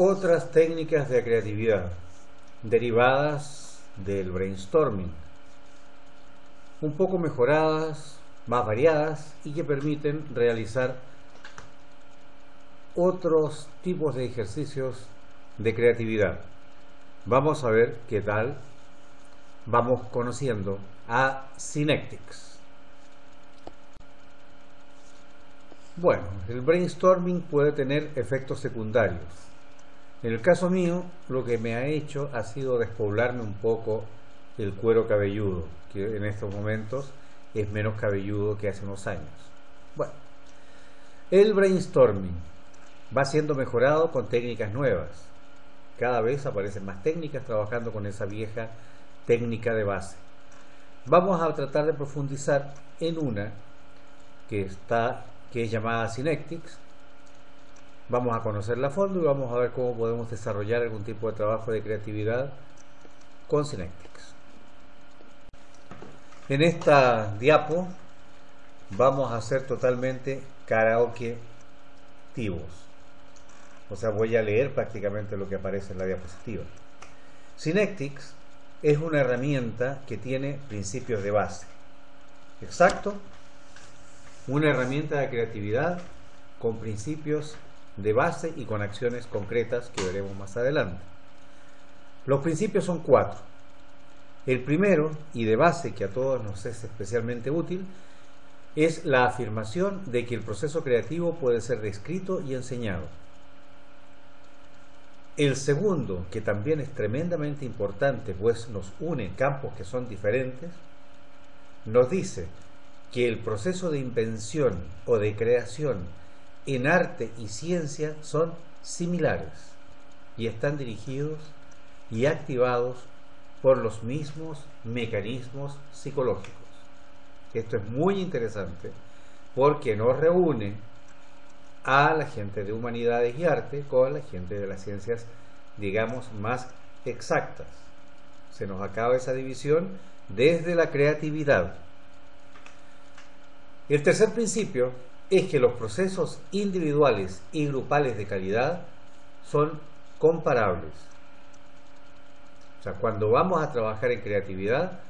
Otras técnicas de creatividad derivadas del brainstorming, un poco mejoradas, más variadas y que permiten realizar otros tipos de ejercicios de creatividad. Vamos a ver qué tal vamos conociendo a Synectics. Bueno, el brainstorming puede tener efectos secundarios. En el caso mío, lo que me ha hecho ha sido despoblarme un poco el cuero cabelludo, que en estos momentos es menos cabelludo que hace unos años. Bueno, el brainstorming va siendo mejorado con técnicas nuevas. Cada vez aparecen más técnicas trabajando con esa vieja técnica de base. Vamos a tratar de profundizar en una que es llamada Synectics. Vamos a conocerla a fondo y vamos a ver cómo podemos desarrollar algún tipo de trabajo de creatividad con Synectics. En esta diapo vamos a hacer totalmente karaoke activos. O sea, voy a leer prácticamente lo que aparece en la diapositiva. Synectics es una herramienta que tiene principios de base. Exacto, una herramienta de creatividad con principios de base y con acciones concretas que veremos más adelante. Los principios son 4. El primero, y de base que a todos nos es especialmente útil, es la afirmación de que el proceso creativo puede ser descrito y enseñado. El segundo, que también es tremendamente importante, pues nos une campos que son diferentes, nos dice que el proceso de invención o de creación en arte y ciencia son similares y están dirigidos y activados por los mismos mecanismos psicológicos. Esto es muy interesante porque nos reúne a la gente de humanidades y arte con la gente de las ciencias, digamos, más exactas. Se nos acaba esa división desde la creatividad. El tercer principio es que los procesos individuales y grupales de calidad son comparables. O sea, cuando vamos a trabajar en creatividad,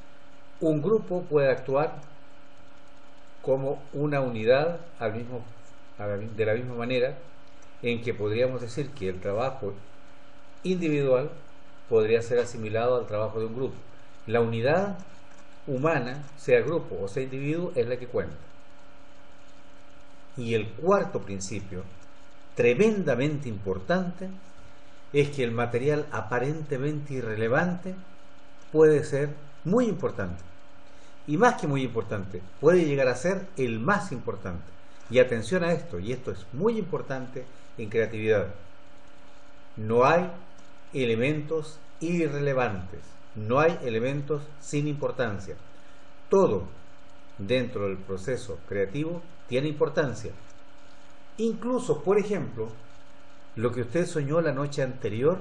un grupo puede actuar como una unidad de la misma manera en que podríamos decir que el trabajo individual podría ser asimilado al trabajo de un grupo. La unidad humana, sea grupo o sea individuo, es la que cuenta. Y el cuarto principio, tremendamente importante, es que el material aparentemente irrelevante puede ser muy importante. Y más que muy importante, puede llegar a ser el más importante. Y atención a esto, y esto es muy importante en creatividad. No hay elementos irrelevantes, no hay elementos sin importancia. Todo dentro del proceso creativo tiene importancia. Incluso, por ejemplo, lo que usted soñó la noche anterior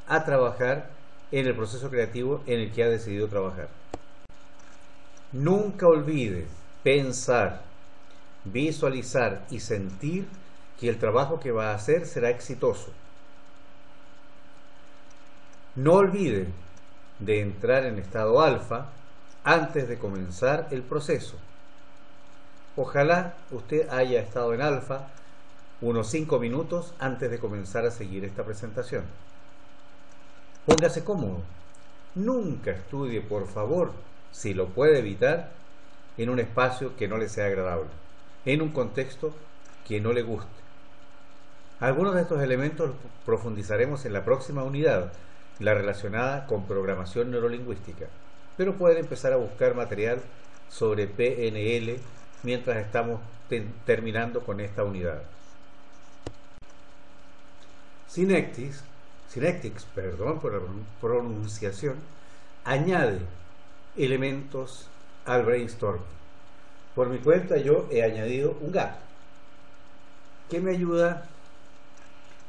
a trabajar en el proceso creativo en el que ha decidido trabajar. Nunca olvide pensar, visualizar y sentir que el trabajo que va a hacer será exitoso. No olvide de entrar en estado alfa antes de comenzar el proceso. Ojalá usted haya estado en alfa unos 5 minutos antes de comenzar a seguir esta presentación. Póngase cómodo. Nunca estudie, por favor, si lo puede evitar, en un espacio que no le sea agradable, en un contexto que no le guste. Algunos de estos elementos los profundizaremos en la próxima unidad, la relacionada con programación neurolingüística, pero pueden empezar a buscar material sobre PNL mientras estamos terminando con esta unidad. Synectics, perdón por la pronunciación, añade elementos al brainstorming. Por mi cuenta yo he añadido un gato que me ayuda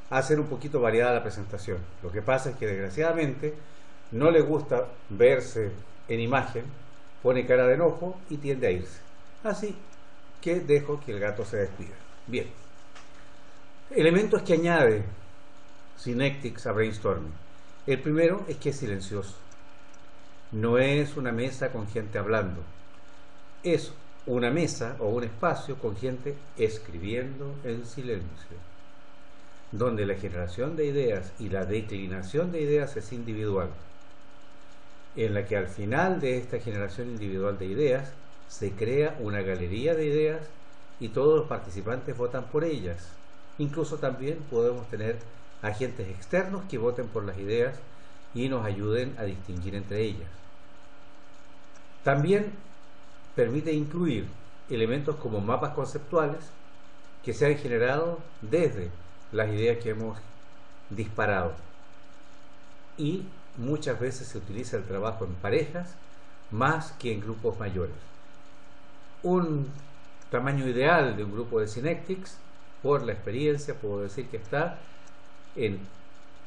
a hacer un poquito variada la presentación. Lo que pasa es que desgraciadamente no le gusta verse en imagen, pone cara de enojo y tiende a irse. Así que dejo que el gato se despida. Bien. Elementos que añade Synectics a brainstorming. El primero es que es silencioso. No es una mesa con gente hablando. Es una mesa o un espacio con gente escribiendo en silencio, donde la generación de ideas y la declinación de ideas es individual, en la que al final de esta generación individual de ideas se crea una galería de ideas y todos los participantes votan por ellas. Incluso también podemos tener agentes externos que voten por las ideas y nos ayuden a distinguir entre ellas. También permite incluir elementos como mapas conceptuales que se han generado desde las ideas que hemos disparado, y muchas veces se utiliza el trabajo en parejas más que en grupos mayores. Un tamaño ideal de un grupo de Synectics, por la experiencia puedo decir que está en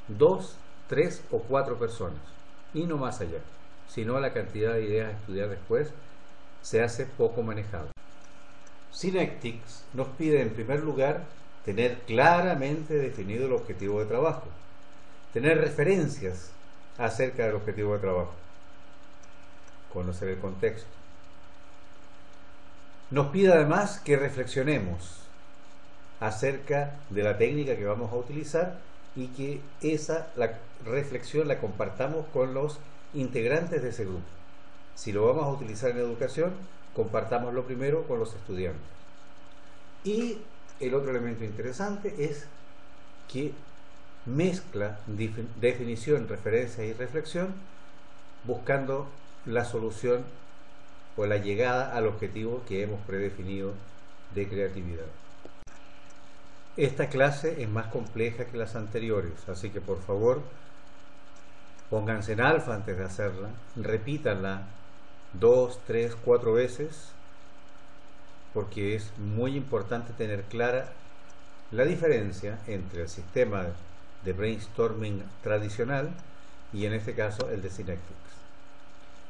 2, 3 o 4 personas y no más allá, si no la cantidad de ideas a estudiar después se hace poco manejable. Synectics nos pide en primer lugar tener claramente definido el objetivo de trabajo, tener referencias acerca del objetivo de trabajo, conocer el contexto. Nos pide además que reflexionemos acerca de la técnica que vamos a utilizar y que la reflexión la compartamos con los integrantes de ese grupo. Si lo vamos a utilizar en educación, compartámoslo primero con los estudiantes. Y el otro elemento interesante es que mezcla definición, referencia y reflexión, buscando la solución o la llegada al objetivo que hemos predefinido de creatividad. Esta clase es más compleja que las anteriores, así que por favor pónganse en alfa antes de hacerla, repítanla 2, 3, 4 veces, porque es muy importante tener clara la diferencia entre el sistema de brainstorming tradicional y en este caso el de Synectics.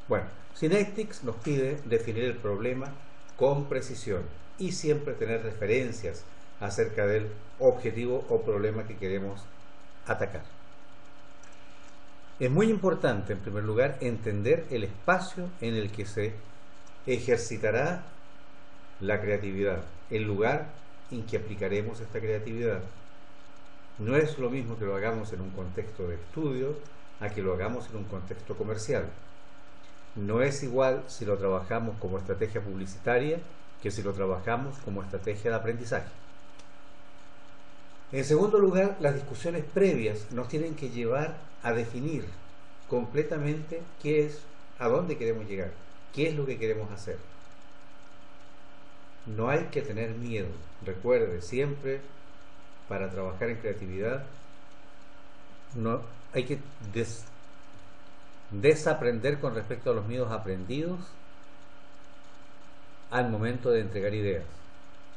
Bueno, Synectics nos pide definir el problema con precisión y siempre tener referencias acerca del objetivo o problema que queremos atacar. Es muy importante, en primer lugar, entender el espacio en el que se ejercitará la creatividad, el lugar en que aplicaremos esta creatividad. No es lo mismo que lo hagamos en un contexto de estudio a que lo hagamos en un contexto comercial. No es igual si lo trabajamos como estrategia publicitaria que si lo trabajamos como estrategia de aprendizaje. En segundo lugar, las discusiones previas nos tienen que llevar a definir completamente qué es, a dónde queremos llegar, qué es lo que queremos hacer. No hay que tener miedo. Recuerde, siempre para trabajar en creatividad no hay que desaprender con respecto a los miedos aprendidos al momento de entregar ideas.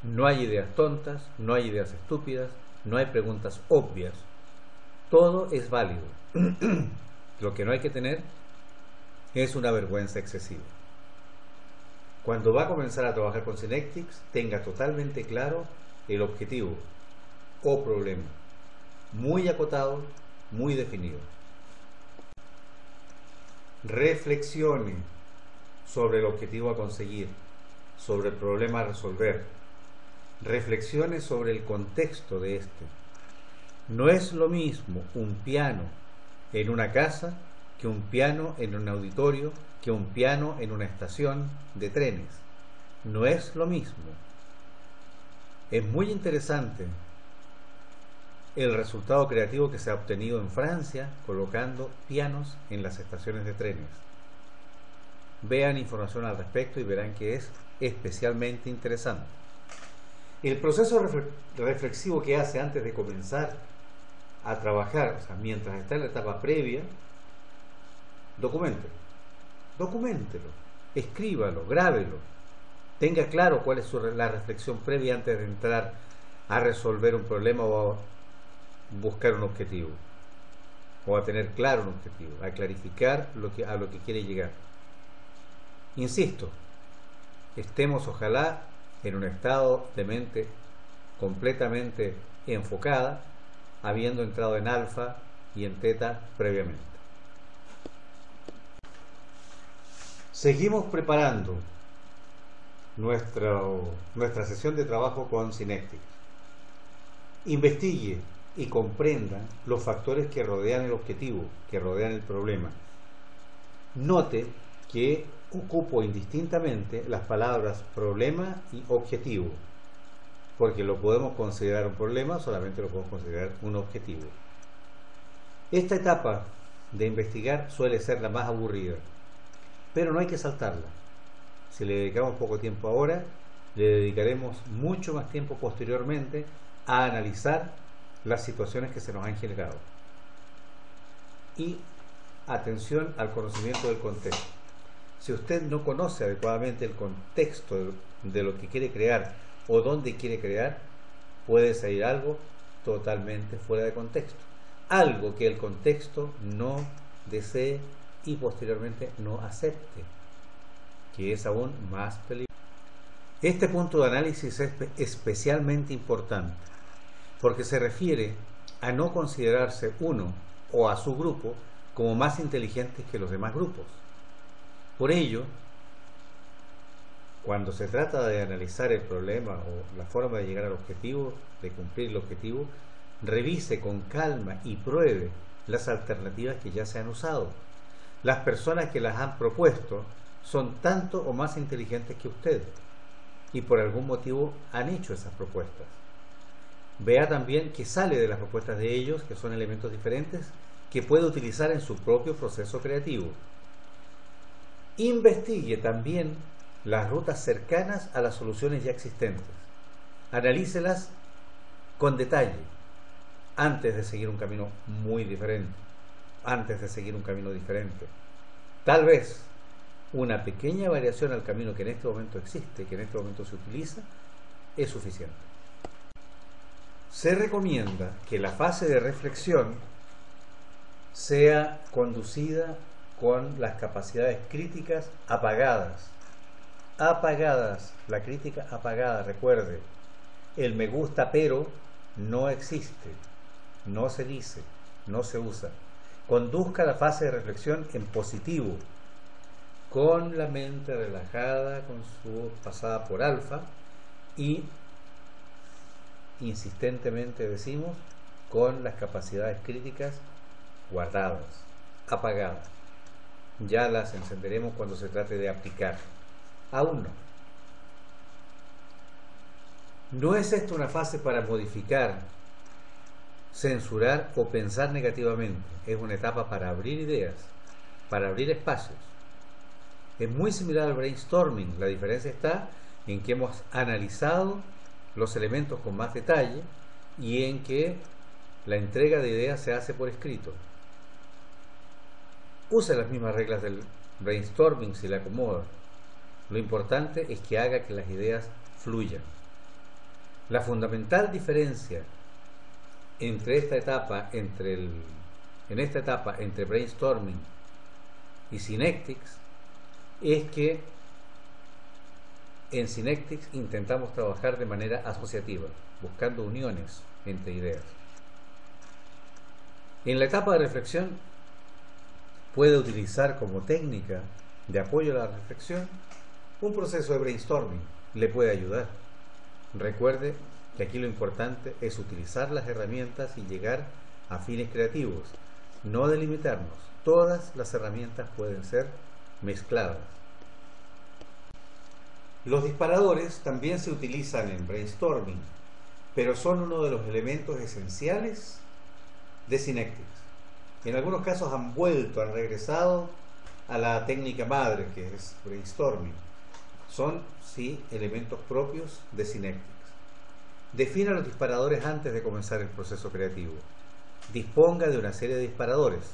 No hay ideas tontas, no hay ideas estúpidas, no hay preguntas obvias. Todo es válido. Lo que no hay que tener es una vergüenza excesiva. Cuando va a comenzar a trabajar con Synectics, tenga totalmente claro el objetivo o problema, muy acotado, muy definido. Reflexione sobre el objetivo a conseguir, sobre el problema a resolver. Reflexione sobre el contexto de este. No es lo mismo un piano en una casa que un piano en un auditorio, que un piano en una estación de trenes. No es lo mismo. Es muy interesante el resultado creativo que se ha obtenido en Francia colocando pianos en las estaciones de trenes. Vean información al respecto y verán que es especialmente interesante. El proceso reflexivo que hace antes de comenzar a trabajar, o sea, mientras está en la etapa previa, documentelo, escríbalo, grábelo, tenga claro cuál es la reflexión previa antes de entrar a resolver un problema o a buscar un objetivo, o a tener claro un objetivo, a clarificar a lo que quiere llegar. Insisto, estemos ojalá en un estado de mente completamente enfocada habiendo entrado en alfa y en teta previamente. Seguimos preparando nuestra sesión de trabajo con Synectics. Investigue y comprenda los factores que rodean el objetivo, que rodean el problema. Note que ocupo indistintamente las palabras problema y objetivo, porque lo podemos considerar un problema, solamente lo podemos considerar un objetivo. Esta etapa de investigar suele ser la más aburrida, pero no hay que saltarla. Si le dedicamos poco tiempo ahora, le dedicaremos mucho más tiempo posteriormente a analizar las situaciones que se nos han generado. Y atención al conocimiento del contexto. Si usted no conoce adecuadamente el contexto de lo que quiere crear o dónde quiere crear, puede salir algo totalmente fuera de contexto. Algo que el contexto no desee y posteriormente no acepte, que es aún más peligroso. Este punto de análisis es especialmente importante porque se refiere a no considerarse uno o a su grupo como más inteligentes que los demás grupos. Por ello, cuando se trata de analizar el problema o la forma de llegar al objetivo, de cumplir el objetivo, revise con calma y pruebe las alternativas que ya se han usado. Las personas que las han propuesto son tanto o más inteligentes que usted y por algún motivo han hecho esas propuestas. Vea también que sale de las propuestas de ellos, que son elementos diferentes, que puede utilizar en su propio proceso creativo. Investigue también las rutas cercanas a las soluciones ya existentes. Analícelas con detalle antes de seguir un camino muy diferente, antes de seguir un camino diferente. Tal vez una pequeña variación al camino que en este momento existe, que en este momento se utiliza, es suficiente. Se recomienda que la fase de reflexión sea conducida con las capacidades críticas apagadas. Apagadas, la crítica apagada, recuerde, el me gusta pero no existe, no se dice, no se usa. Conduzca la fase de reflexión en positivo, con la mente relajada, con su pasada por alfa y insistentemente decimos con las capacidades críticas guardadas, apagadas. Ya las encenderemos cuando se trate de aplicar. Aún no. No es esto una fase para modificar, censurar o pensar negativamente. Es una etapa para abrir ideas, para abrir espacios. Es muy similar al brainstorming. La diferencia está en que hemos analizado los elementos con más detalle y en que la entrega de ideas se hace por escrito. Use las mismas reglas del brainstorming si le acomoda. Lo importante es que haga que las ideas fluyan. La fundamental diferencia entre esta etapa, entre brainstorming y Synectics, es que en Synectics intentamos trabajar de manera asociativa, buscando uniones entre ideas. En la etapa de reflexión puede utilizar como técnica de apoyo a la reflexión un proceso de brainstorming, le puede ayudar. Recuerde que aquí lo importante es utilizar las herramientas y llegar a fines creativos, no delimitarnos. Todas las herramientas pueden ser mezcladas. Los disparadores también se utilizan en brainstorming, pero son uno de los elementos esenciales de Synectics. En algunos casos han regresado a la técnica madre, que es brainstorming. Son, sí, elementos propios de Synectics. Defina los disparadores antes de comenzar el proceso creativo. Disponga de una serie de disparadores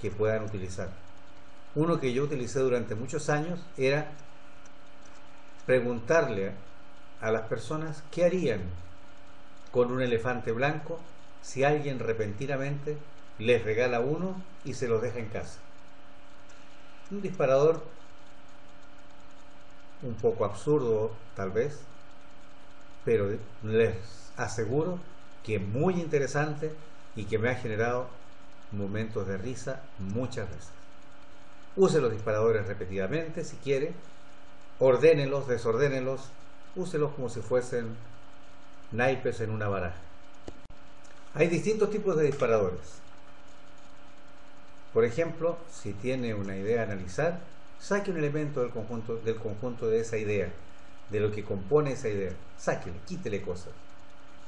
que puedan utilizar. Uno que yo utilicé durante muchos años era preguntarle a las personas qué harían con un elefante blanco si alguien repentinamente les regala uno y se los deja en casa. Un disparador un poco absurdo tal vez, pero les aseguro que muy interesante y que me ha generado momentos de risa muchas veces. Use los disparadores repetidamente si quiere, ordénelos, desordénelos, úselos como si fuesen naipes en una baraja. Hay distintos tipos de disparadores. Por ejemplo, si tiene una idea a analizar, saque un elemento del conjunto de esa idea, de lo que compone esa idea. Sáquele, quítele cosas.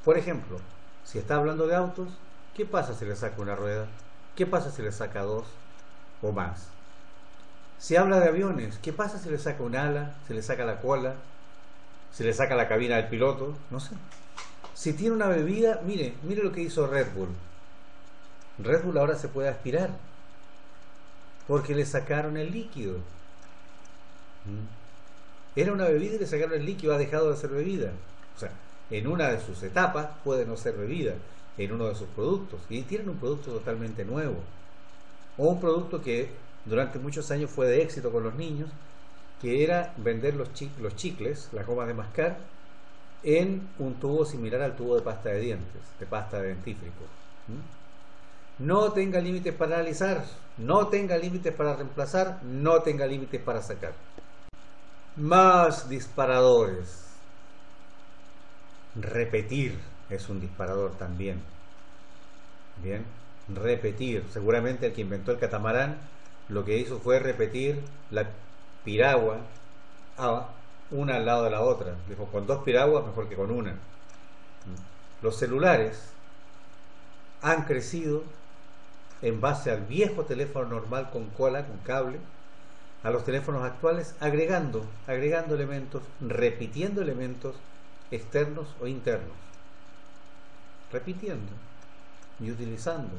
Por ejemplo, si está hablando de autos, ¿qué pasa si le saca una rueda? ¿Qué pasa si le saca dos o más? Si habla de aviones, ¿qué pasa si le saca un ala, si le saca la cola, si le saca la cabina del piloto? No sé. Si tiene una bebida, mire lo que hizo Red Bull. Red Bull ahora se puede aspirar porque le sacaron el líquido. Era una bebida y le sacaron el líquido, ha dejado de ser bebida. O sea, en una de sus etapas puede no ser bebida, en uno de sus productos. Y tienen un producto totalmente nuevo. O un producto que durante muchos años fue de éxito con los niños, que era vender los chicles, las gomas de mascar, en un tubo similar al tubo de pasta de dientes, de pasta de dentífrico. No tenga límites para analizar, no tenga límites para reemplazar, no tenga límites para sacar. Más disparadores. Repetir es un disparador también. Bien, repetir. Seguramente el que inventó el catamarán lo que hizo fue repetir la piragua una al lado de la otra. Dijo, con dos piraguas mejor que con una. Los celulares han crecido en base al viejo teléfono normal con cola, con cable, a los teléfonos actuales, agregando elementos, repitiendo elementos externos o internos, repitiendo y utilizando.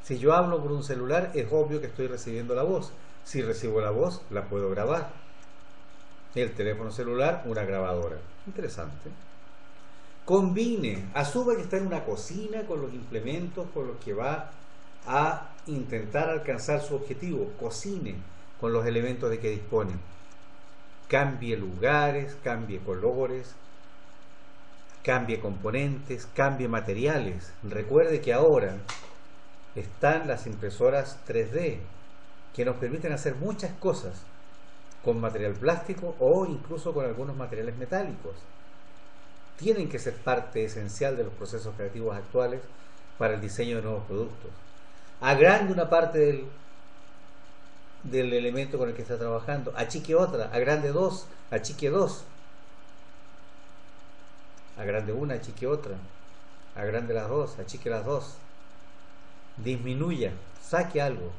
Si yo hablo por un celular, es obvio que estoy recibiendo la voz. Si recibo la voz, la puedo grabar. El teléfono celular, una grabadora. Interesante. Combine, asuma que está en una cocina con los implementos con los que va a intentar alcanzar su objetivo. Cocine con los elementos de que dispone. Cambie lugares, cambie colores, cambie componentes, cambie materiales. Recuerde que ahora están las impresoras 3D que nos permiten hacer muchas cosas con material plástico o incluso con algunos materiales metálicos. Tienen que ser parte esencial de los procesos creativos actuales para el diseño de nuevos productos. Agrande una parte del elemento con el que está trabajando, achique otra, agrande dos, achique dos, agrande una, achique otra, agrande las dos, achique las dos, disminuya, saque algo.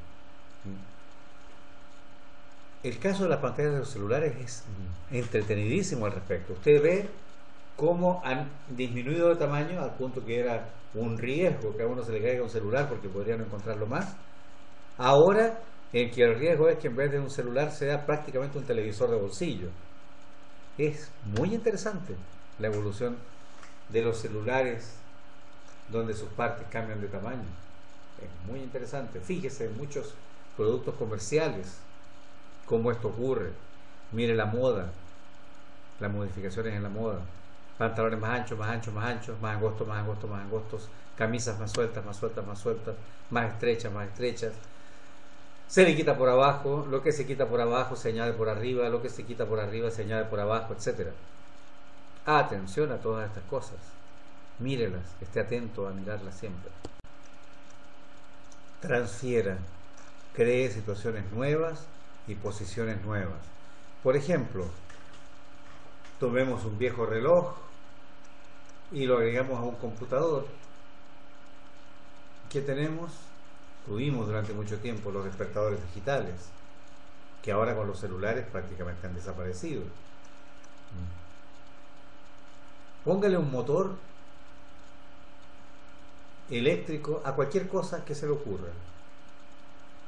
El caso de las pantallas de los celulares es entretenidísimo al respecto. Usted ve cómo han disminuido de tamaño al punto que era un riesgo que a uno se le caiga un celular porque podría no encontrarlo más. Ahora en que el riesgo es que en vez de un celular sea prácticamente un televisor de bolsillo. Es muy interesante la evolución de los celulares donde sus partes cambian de tamaño. Es muy interesante. Fíjese en muchos productos comerciales cómo esto ocurre. Mire la moda, las modificaciones en la moda. Pantalones más anchos, más anchos, más anchos, más angostos, más angostos, más angostos, camisas más sueltas, más sueltas, más sueltas, más estrechas, más estrechas. Se le quita por abajo, lo que se quita por abajo se añade por arriba, lo que se quita por arriba se añade por abajo, etc. Atención a todas estas cosas. Mírelas, esté atento a mirarlas siempre. Transfiera, cree situaciones nuevas y posiciones nuevas. Por ejemplo, tomemos un viejo reloj y lo agregamos a un computador. ¿Qué tenemos? Tuvimos durante mucho tiempo los despertadores digitales, que ahora con los celulares prácticamente han desaparecido. Póngale un motor eléctrico a cualquier cosa que se le ocurra.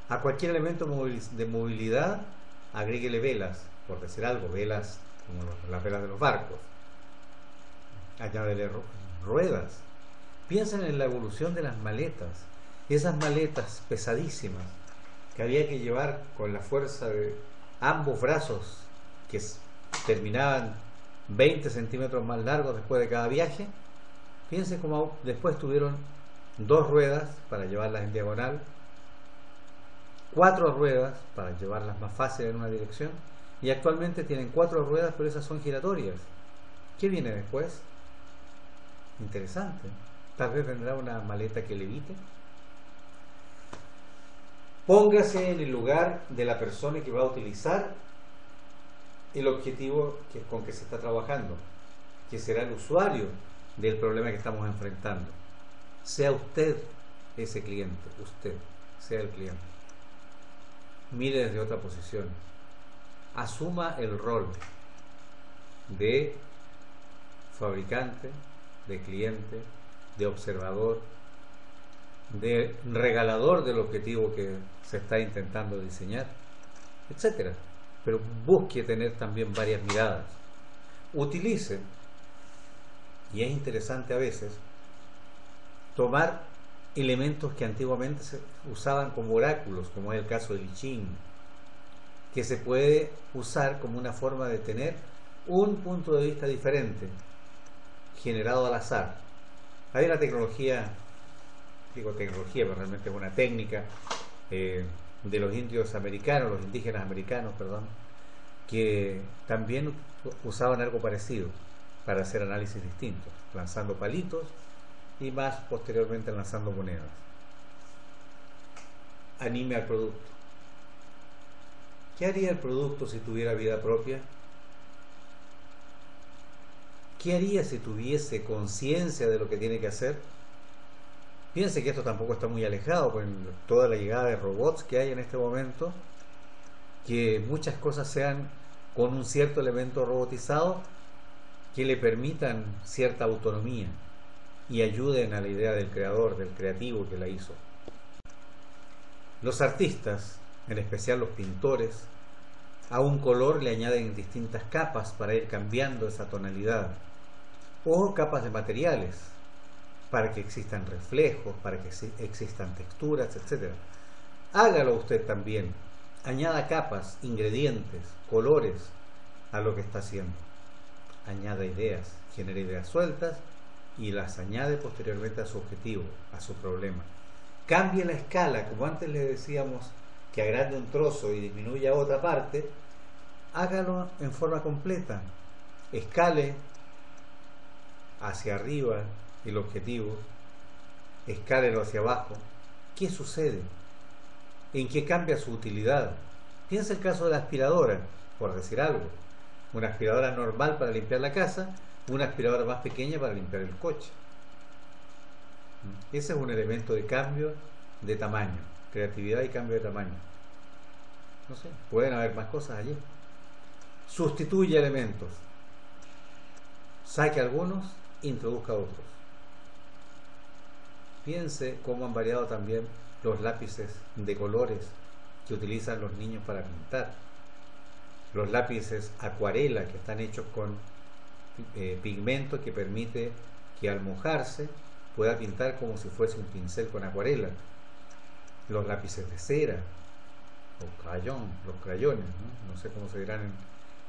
A cualquier elemento de movilidad, agréguele velas, por decir algo, velas como las velas de los barcos. Añádele ruedas. Piensen en la evolución de las maletas. Esas maletas pesadísimas que había que llevar con la fuerza de ambos brazos que terminaban 20 centímetros más largos después de cada viaje. Piensen cómo después tuvieron 2 ruedas para llevarlas en diagonal, 4 ruedas para llevarlas más fácil en una dirección, y actualmente tienen 4 ruedas, pero esas son giratorias. ¿Qué viene después? Interesante. Tal vez vendrá una maleta que levite. Póngase en el lugar de la persona que va a utilizar el objetivo con que se está trabajando, que será el usuario del problema que estamos enfrentando. Sea usted ese cliente, usted sea el cliente. Mire desde otra posición. Asuma el rol de fabricante, de cliente, de observador, de regalador del objetivo que se está intentando diseñar, etcétera. Pero busque tener también varias miradas. Utilice, y es interesante a veces, tomar elementos que antiguamente se usaban como oráculos, como es el caso del I Ching, que se puede usar como una forma de tener un punto de vista diferente, generado al azar. Hay una tecnología, digo tecnología, pero realmente es una técnica de los indios americanos, los indígenas americanos, perdón, que también usaban algo parecido para hacer análisis distintos, lanzando palitos y más posteriormente lanzando monedas. Anime al producto. ¿Qué haría el producto si tuviera vida propia? ¿Qué haría si tuviese conciencia de lo que tiene que hacer? Piense que esto tampoco está muy alejado con toda la llegada de robots que hay en este momento, que muchas cosas sean con un cierto elemento robotizado que le permitan cierta autonomía y ayuden a la idea del creador, del creativo que la hizo. Los artistas, en especial los pintores, a un color le añaden distintas capas para ir cambiando esa tonalidad, o capas de materiales para que existan reflejos, para que existan texturas, etc. Hágalo usted también. Añada capas, ingredientes, colores a lo que está haciendo. Añada ideas, genera ideas sueltas y las añade posteriormente a su objetivo, a su problema. Cambie la escala, como antes le decíamos que agrande un trozo y disminuya otra parte, hágalo en forma completa. Escale hacia arriba el objetivo, escálelo hacia abajo. ¿Qué sucede? ¿En qué cambia su utilidad? Piensa el caso de la aspiradora, por decir algo. Una aspiradora normal para limpiar la casa, una aspiradora más pequeña para limpiar el coche. Ese es un elemento de cambio de tamaño, creatividad y cambio de tamaño. No sé, pueden haber más cosas allí. Sustituye elementos. Saque algunos, introduzca otros. Piense cómo han variado también los lápices de colores que utilizan los niños para pintar. Los lápices acuarela que están hechos con pigmento que permite que al mojarse pueda pintar como si fuese un pincel con acuarela. Los lápices de cera o crayón, los crayones, no sé cómo se dirán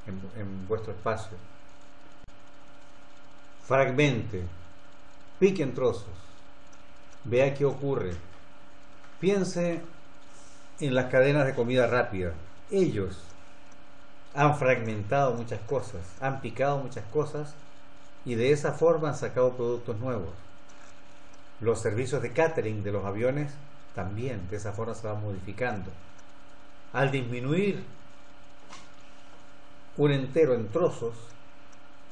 en vuestro espacio. Fragmente, pique en trozos, vea qué ocurre. Piense en las cadenas de comida rápida. Ellos han fragmentado muchas cosas, han picado muchas cosas y de esa forma han sacado productos nuevos. Los servicios de catering de los aviones también de esa forma se van modificando. Al disminuir un entero en trozos,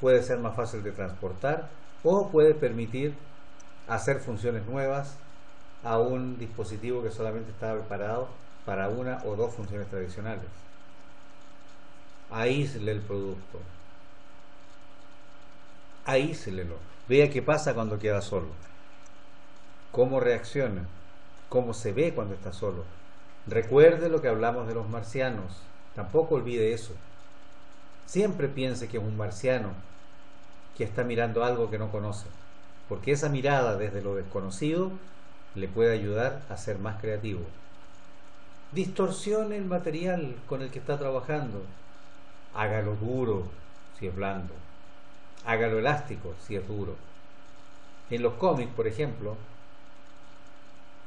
puede ser más fácil de transportar o puede permitir hacer funciones nuevas a un dispositivo que solamente estaba preparado para una o dos funciones tradicionales. Aísle el producto, aíslelo, vea qué pasa cuando queda solo, cómo reacciona, cómo se ve cuando está solo. Recuerde lo que hablamos de los marcianos, tampoco olvide eso. Siempre piense que es un marciano que está mirando algo que no conoce, porque esa mirada desde lo desconocido le puede ayudar a ser más creativo. Distorsione el material con el que está trabajando. Hágalo duro si es blando, hágalo elástico si es duro. En los cómics, por ejemplo,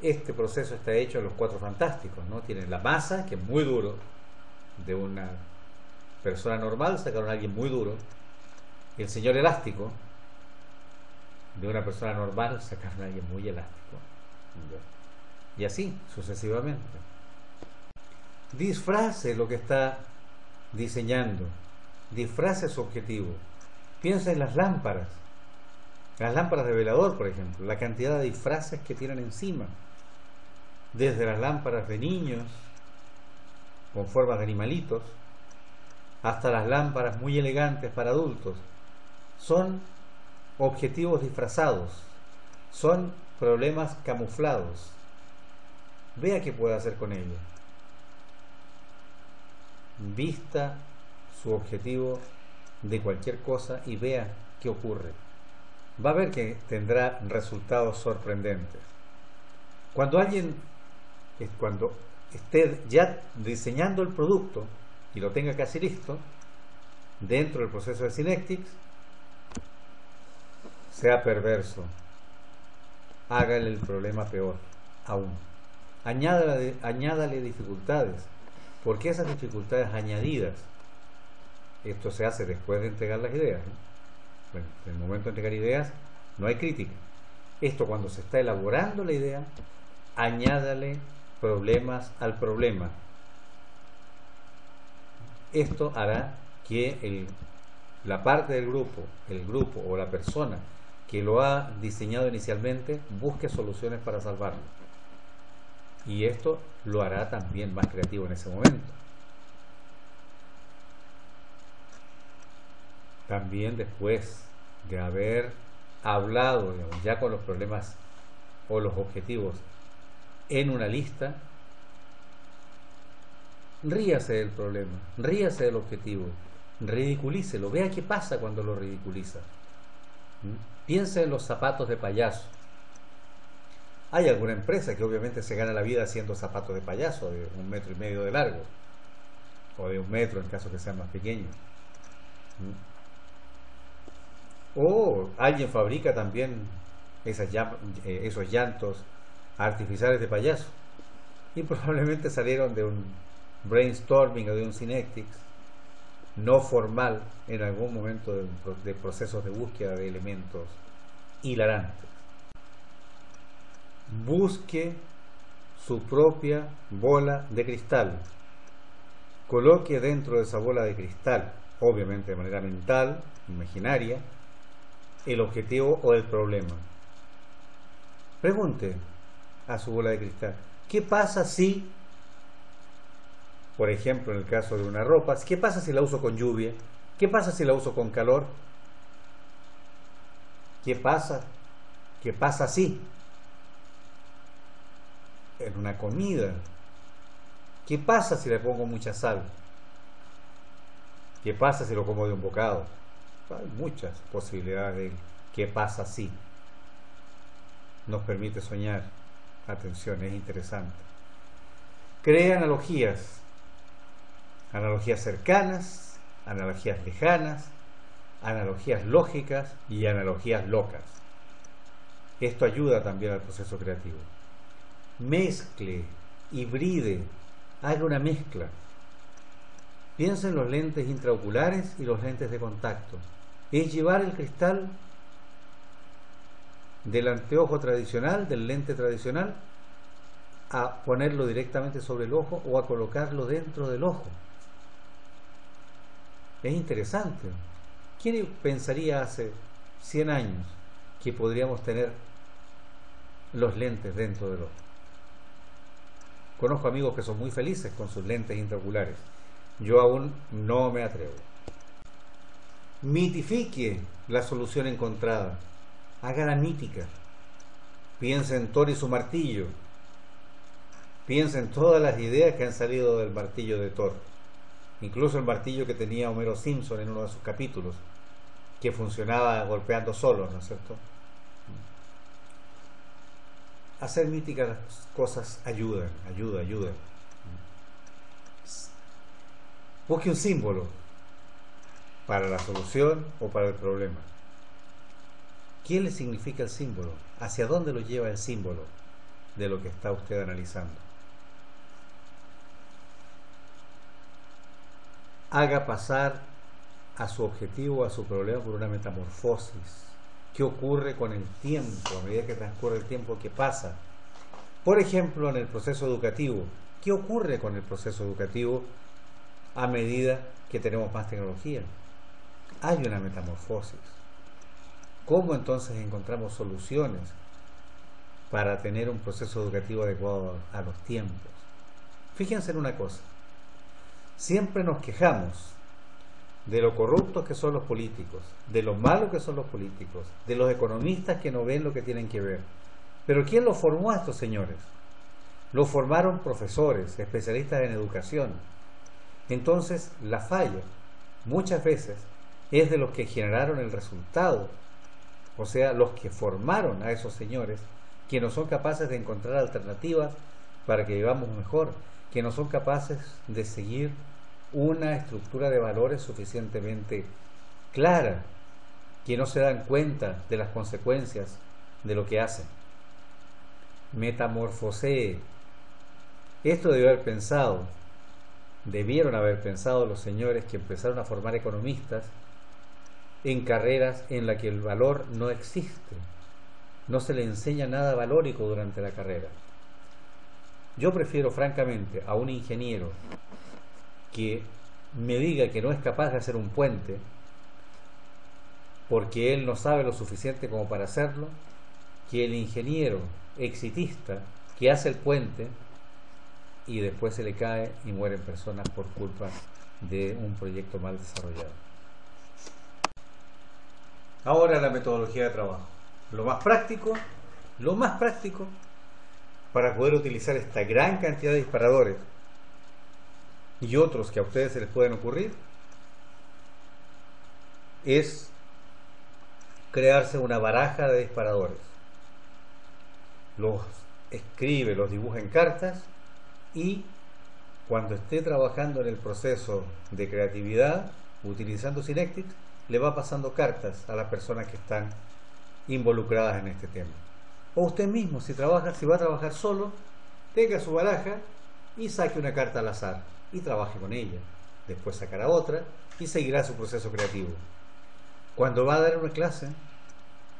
Este proceso está hecho en los Cuatro Fantásticos, ¿no? Tienen la masa, que es muy duro, de una persona normal sacaron a alguien muy duro, y el señor elástico, de una persona normal sacaron a alguien muy elástico. Y así sucesivamente. Disfrace lo que está diseñando, disfrace su objetivo. Piensa en las lámparas de velador, por ejemplo, la cantidad de disfraces que tienen encima, desde las lámparas de niños con formas de animalitos hasta las lámparas muy elegantes para adultos. Son objetivos disfrazados, son problemas camuflados. Vea qué puede hacer con ello. Vista su objetivo de cualquier cosa y vea qué ocurre. Va a ver que tendrá resultados sorprendentes. Cuando esté ya diseñando el producto y lo tenga casi listo, dentro del proceso de Synectics, sea perverso, hágale el problema peor aún. Añádale dificultades, porque esas dificultades añadidas, esto se hace después de entregar las ideas, ¿no? Bueno, en el momento de entregar ideas no hay crítica. Esto, cuando se está elaborando la idea, añádale problemas al problema. Esto hará que la parte del grupo, el grupo o la persona que lo ha diseñado inicialmente, busque soluciones para salvarlo. Y esto lo hará también más creativo en ese momento. También después de haber hablado, digamos, ya con los problemas o los objetivos en una lista, ríase del problema, ríase del objetivo, ridiculícelo, vea qué pasa cuando lo ridiculiza. Piense en los zapatos de payaso. Hay alguna empresa que obviamente se gana la vida haciendo zapatos de payaso de 1,5 metros de largo, o de 1 metro en caso que sean más pequeños. O alguien fabrica también esos llantos artificiales de payaso, y probablemente salieron de un brainstorming o de un Synectics no formal en algún momento de procesos de búsqueda de elementos hilarantes. Busque su propia bola de cristal, coloque dentro de esa bola de cristal, obviamente de manera mental, imaginaria, el objetivo o el problema. Pregunte a su bola de cristal: ¿qué pasa si, por ejemplo, en el caso de una ropa, qué pasa si la uso con lluvia? ¿Qué pasa si la uso con calor? ¿Qué pasa? ¿Qué pasa si en una comida? ¿Qué pasa si le pongo mucha sal? ¿Qué pasa si lo como de un bocado? Hay muchas posibilidades de qué pasa si. Nos permite soñar. Atención, es interesante. Crea analogías. Analogías cercanas, analogías lejanas, analogías lógicas y analogías locas. Esto ayuda también al proceso creativo. Mezcle, hibride, haga una mezcla. Piensa en los lentes intraoculares y los lentes de contacto. Es llevar el cristal del anteojo tradicional, del lente tradicional, a ponerlo directamente sobre el ojo o a colocarlo dentro del ojo. Es interesante. ¿Quién pensaría hace 100 años que podríamos tener los lentes dentro del ojo? Conozco amigos que son muy felices con sus lentes intraoculares. Yo aún no me atrevo. Mitifique la solución encontrada. Hágala mítica. Piensa en Thor y su martillo. Piensa en todas las ideas que han salido del martillo de Thor. Incluso el martillo que tenía Homero Simpson en uno de sus capítulos, que funcionaba golpeando solo, ¿no es cierto? Hacer míticas las cosas ayuda. Busque un símbolo para la solución o para el problema. ¿Qué le significa el símbolo? ¿Hacia dónde lo lleva el símbolo? de lo que está usted analizando. Haga pasar a su objetivo, a su problema, por una metamorfosis. ¿Qué ocurre con el tiempo, a medida que transcurre el tiempo? ¿Qué pasa? Por ejemplo, en el proceso educativo. ¿Qué ocurre con el proceso educativo a medida que tenemos más tecnología? Hay una metamorfosis. ¿Cómo entonces encontramos soluciones para tener un proceso educativo adecuado a los tiempos? Fíjense en una cosa. Siempre nos quejamos de lo corruptos que son los políticos, de lo malos que son los políticos, de los economistas que no ven lo que tienen que ver. Pero ¿quién los formó a estos señores? Los formaron profesores, especialistas en educación. Entonces, la falla, muchas veces, es de los que generaron el resultado, o sea, los que formaron a esos señores, que no son capaces de encontrar alternativas para que vivamos mejor, que no son capaces de seguir una estructura de valores suficientemente clara, que no se dan cuenta de las consecuencias de lo que hacen. Metamorfosee. Esto debieron haber pensado los señores que empezaron a formar economistas en carreras en las que el valor no existe, no se le enseña nada valórico durante la carrera. Yo prefiero francamente a un ingeniero que me diga que no es capaz de hacer un puente porque él no sabe lo suficiente como para hacerlo, que el ingeniero exitista que hace el puente y después se le cae y mueren personas por culpa de un proyecto mal desarrollado. Ahora la metodología de trabajo. Lo más práctico para poder utilizar esta gran cantidad de disparadores y otros que a ustedes se les pueden ocurrir es crearse una baraja de disparadores. Los escribe, los dibuja en cartas y cuando esté trabajando en el proceso de creatividad utilizando Synectics, le va pasando cartas a las personas que están involucradas en este tema. O usted mismo, si va a trabajar solo, tenga su baraja y saque una carta al azar y trabaje con ella. Después sacará otra y seguirá su proceso creativo. Cuando va a dar una clase,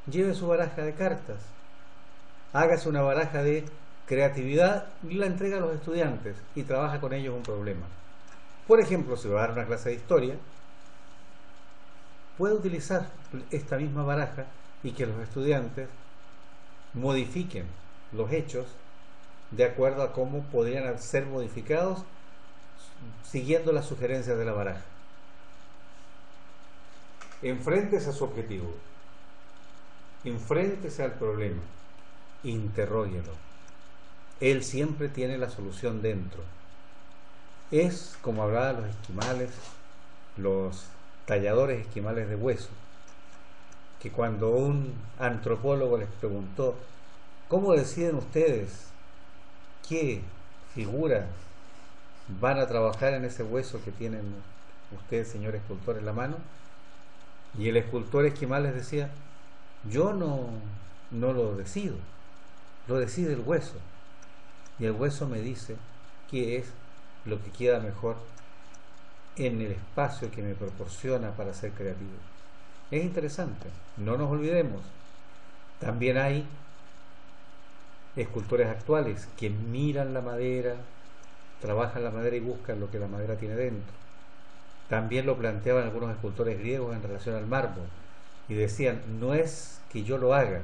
lleve su baraja de cartas, hágase una baraja de creatividad y la entrega a los estudiantes y trabaja con ellos un problema. Por ejemplo, si va a dar una clase de historia, puede utilizar esta misma baraja y que los estudiantes modifiquen los hechos de acuerdo a cómo podrían ser modificados siguiendo las sugerencias de la baraja. Enfréntese a su objetivo, enfréntese al problema, interróguelo. Él siempre tiene la solución dentro. Es como hablaban los esquimales, los talladores esquimales de hueso, que cuando un antropólogo les preguntó ¿cómo deciden ustedes qué figuras van a trabajar en ese hueso que tienen ustedes, señor escultor, en la mano? Y el escultor esquimal les decía, yo no lo decido, lo decide el hueso, y el hueso me dice qué es lo que queda mejor en el espacio que me proporciona para ser creativo. Es interesante, no nos olvidemos. También hay escultores actuales que miran la madera, trabajan la madera y buscan lo que la madera tiene dentro. También lo planteaban algunos escultores griegos en relación al mármol y decían, no es que yo lo haga,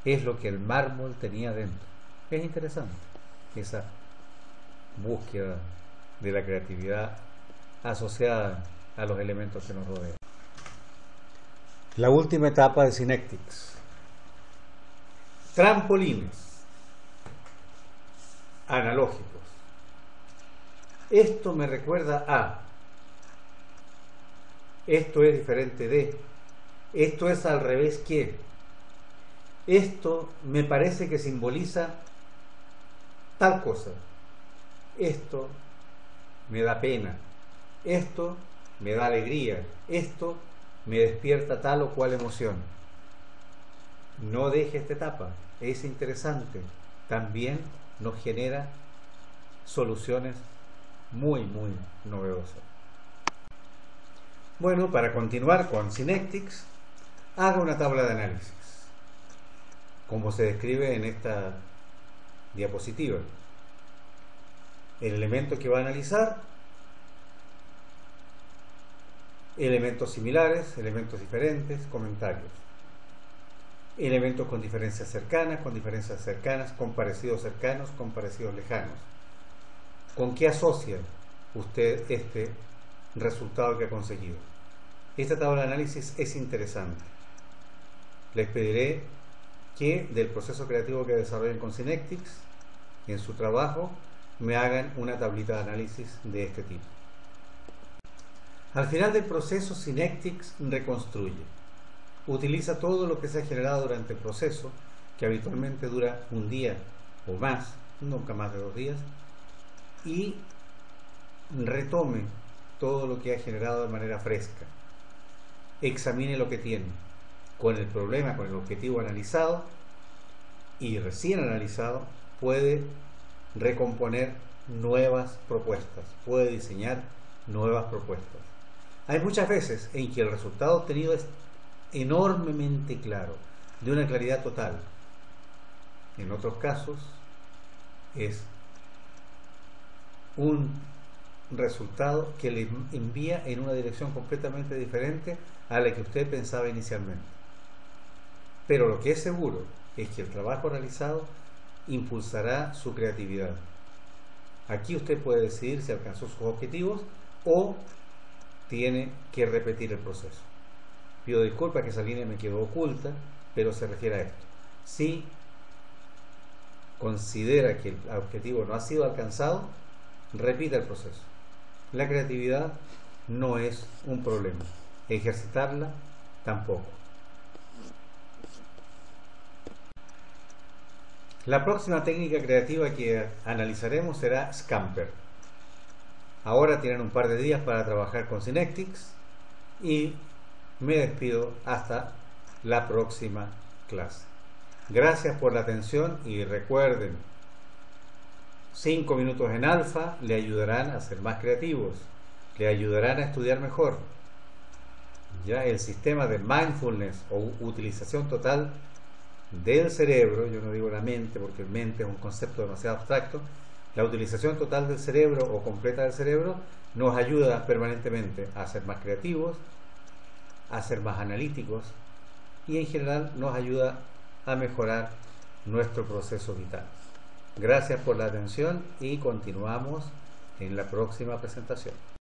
es lo que el mármol tenía dentro. Es interesante esa búsqueda de la creatividad asociada a los elementos que nos rodean. La última etapa de Synectics. Trampolines analógicos. Esto me recuerda a, esto es diferente de, esto es al revés que, esto me parece que simboliza tal cosa, esto me da pena, esto me da alegría, esto me despierta tal o cual emoción. No deje esta etapa, es interesante, también nos genera soluciones muy novedosas. Bueno, para continuar con Synectics, haga una tabla de análisis, como se describe en esta diapositiva. El elemento que va a analizar, elementos similares, elementos diferentes, comentarios. Elementos con diferencias cercanas, con parecidos cercanos, con parecidos lejanos. ¿Con qué asocia usted este resultado que ha conseguido? Esta tabla de análisis es interesante. Les pediré que del proceso creativo que desarrollen con Synectics, en su trabajo, me hagan una tablita de análisis de este tipo. Al final del proceso, Synectics reconstruye. Utiliza todo lo que se ha generado durante el proceso, que habitualmente dura un día o más, nunca más de 2 días, y retome todo lo que ha generado de manera fresca. Examine lo que tiene con el problema, con el objetivo analizado, y recién analizado puede recomponer nuevas propuestas, puede diseñar nuevas propuestas. Hay muchas veces en que el resultado obtenido es enormemente claro, de una claridad total. En otros casos es un resultado que le envía en una dirección completamente diferente a la que usted pensaba inicialmente. Pero lo que es seguro es que el trabajo realizado impulsará su creatividad. Aquí usted puede decidir si alcanzó sus objetivos o tiene que repetir el proceso. Pido disculpas que esa línea me quedó oculta, pero se refiere a esto. Si considera que el objetivo no ha sido alcanzado, repita el proceso. La creatividad no es un problema, ejercitarla tampoco. La próxima técnica creativa que analizaremos será Scamper. Ahora tienen un par de días para trabajar con Synectics y me despido hasta la próxima clase. Gracias por la atención y recuerden, 5 minutos en alfa le ayudarán a ser más creativos, le ayudarán a estudiar mejor. Ya el sistema de mindfulness o utilización total del cerebro, yo no digo la mente porque mente es un concepto demasiado abstracto, la utilización total del cerebro o completa del cerebro nos ayuda permanentemente a ser más creativos, a ser más analíticos y en general nos ayuda a mejorar nuestro proceso vital. Gracias por la atención y continuamos en la próxima presentación.